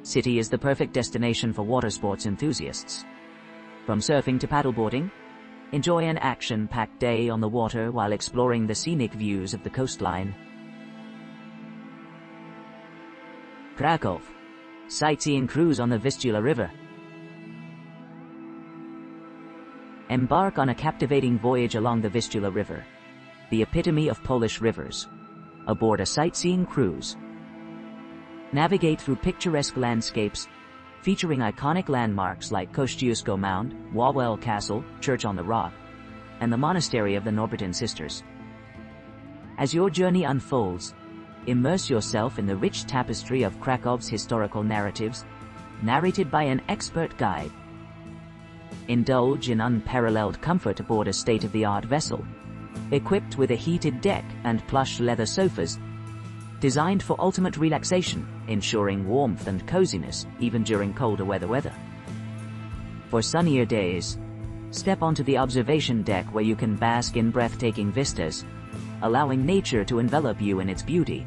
city is the perfect destination for water sports enthusiasts. From surfing to paddleboarding, enjoy an action-packed day on the water while exploring the scenic views of the coastline. Krakow. Sightseeing cruise on the Vistula River. Embark on a captivating voyage along the Vistula River, the epitome of Polish rivers, aboard a sightseeing cruise. Navigate through picturesque landscapes featuring iconic landmarks like Kościuszko Mound, Wawel Castle, Church on the Rock, and the Monastery of the Norbertine Sisters. As your journey unfolds, immerse yourself in the rich tapestry of Krakow's historical narratives, narrated by an expert guide. Indulge in unparalleled comfort aboard a state-of-the-art vessel, equipped with a heated deck and plush leather sofas, designed for ultimate relaxation, ensuring warmth and coziness even during colder weather. For sunnier days, step onto the observation deck where you can bask in breathtaking vistas, allowing nature to envelop you in its beauty.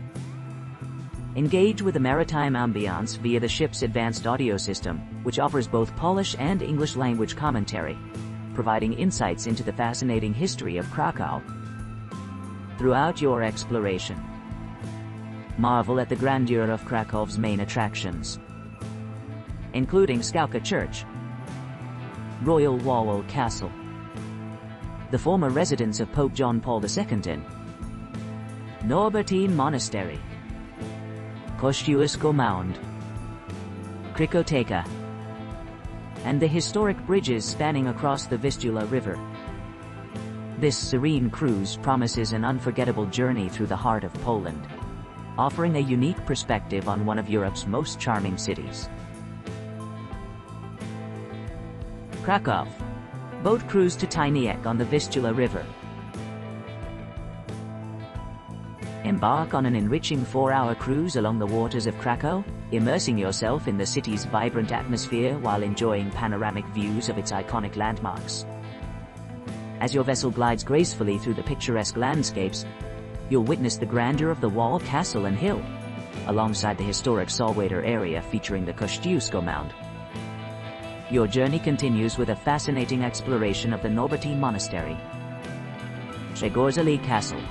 Engage with the maritime ambiance via the ship's advanced audio system, which offers both Polish and English language commentary, providing insights into the fascinating history of Krakow. Throughout your exploration, marvel at the grandeur of Krakow's main attractions, including Cracow Church, Royal Wawel Castle, the former residence of Pope John Paul II, and Norbertine Monastery, Kościuszko Mound, Cracow, and the historic bridges spanning across the Vistula River. This serene cruise promises an unforgettable journey through the heart of Poland, offering a unique perspective on one of Europe's most charming cities. Krakow. Boat cruise to Tyniec on the Vistula River. Embark on an enriching 4-hour cruise along the waters of Krakow, immersing yourself in the city's vibrant atmosphere while enjoying panoramic views of its iconic landmarks. As your vessel glides gracefully through the picturesque landscapes, you'll witness the grandeur of the Wawel Castle and Hill, alongside the historic saltwater area featuring the Kościuszko Mound. Your journey continues with a fascinating exploration of the Norbertine Monastery, Chocholowskie Castle,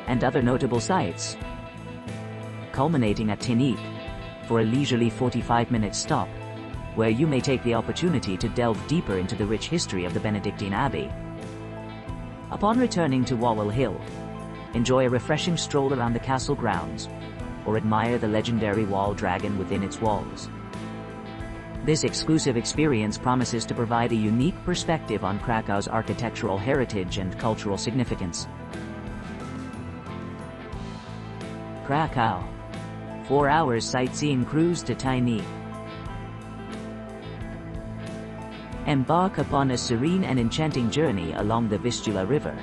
and other notable sites, culminating at Tyniec for a leisurely 45-minute stop, where you may take the opportunity to delve deeper into the rich history of the Benedictine Abbey. Upon returning to Wawel Hill, enjoy a refreshing stroll around the castle grounds, or admire the legendary wall dragon within its walls. This exclusive experience promises to provide a unique perspective on Krakow's architectural heritage and cultural significance. Krakow. 4 hours sightseeing cruise to Tyniec. Embark upon a serene and enchanting journey along the Vistula River,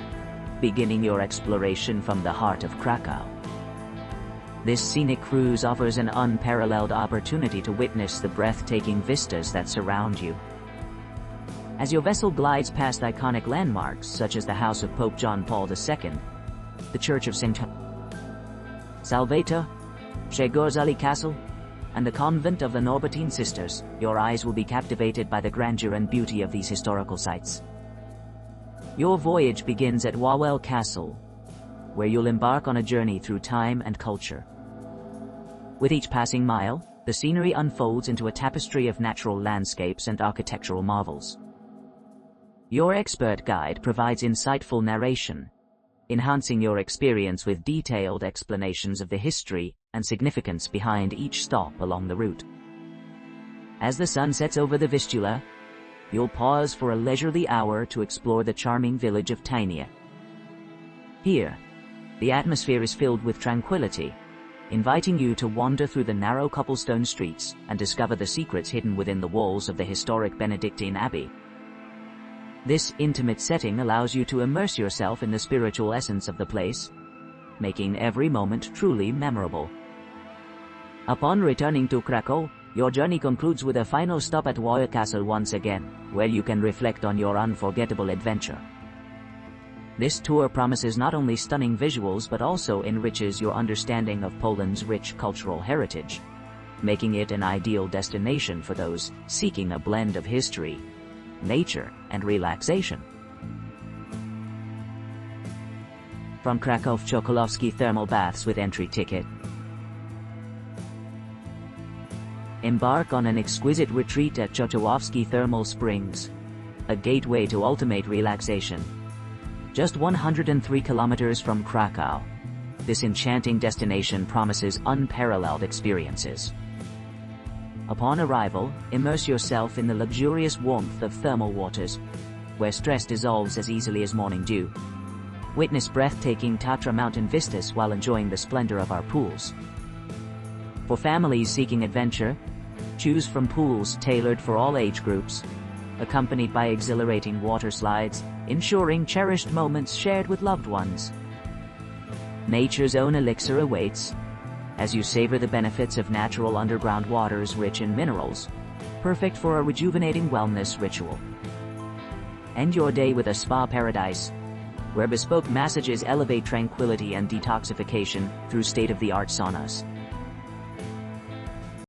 beginning your exploration from the heart of Krakow. This scenic cruise offers an unparalleled opportunity to witness the breathtaking vistas that surround you. As your vessel glides past iconic landmarks such as the House of Pope John Paul II, the Church of St. Salvator, Chocholowskie Castle, and the Convent of the Norbertine Sisters, your eyes will be captivated by the grandeur and beauty of these historical sites. Your voyage begins at Wawel Castle, where you'll embark on a journey through time and culture. With each passing mile, the scenery unfolds into a tapestry of natural landscapes and architectural marvels. Your expert guide provides insightful narration, enhancing your experience with detailed explanations of the history and significance behind each stop along the route. As the sun sets over the Vistula, you'll pause for a leisurely hour to explore the charming village of Tyniec. Here, the atmosphere is filled with tranquility, inviting you to wander through the narrow cobblestone streets and discover the secrets hidden within the walls of the historic Benedictine Abbey. This intimate setting allows you to immerse yourself in the spiritual essence of the place, making every moment truly memorable. Upon returning to Krakow, your journey concludes with a final stop at Wawel Castle once again, where you can reflect on your unforgettable adventure. This tour promises not only stunning visuals but also enriches your understanding of Poland's rich cultural heritage. making it an ideal destination for those seeking a blend of history, nature, and relaxation. From Krakow, Chocholowskie Thermal Baths with entry ticket. Embark on an exquisite retreat at Chocholowskie Thermal Springs, a gateway to ultimate relaxation. Just 103 kilometers from Krakow, this enchanting destination promises unparalleled experiences. Upon arrival, immerse yourself in the luxurious warmth of thermal waters, where stress dissolves as easily as morning dew. Witness breathtaking Tatra mountain vistas while enjoying the splendor of our pools. For families seeking adventure, choose from pools tailored for all age groups, accompanied by exhilarating water slides, ensuring cherished moments shared with loved ones. Nature's own elixir awaits, as you savor the benefits of natural underground waters rich in minerals, perfect for a rejuvenating wellness ritual. End your day with a spa paradise, where bespoke massages elevate tranquility and detoxification through state-of-the-art saunas.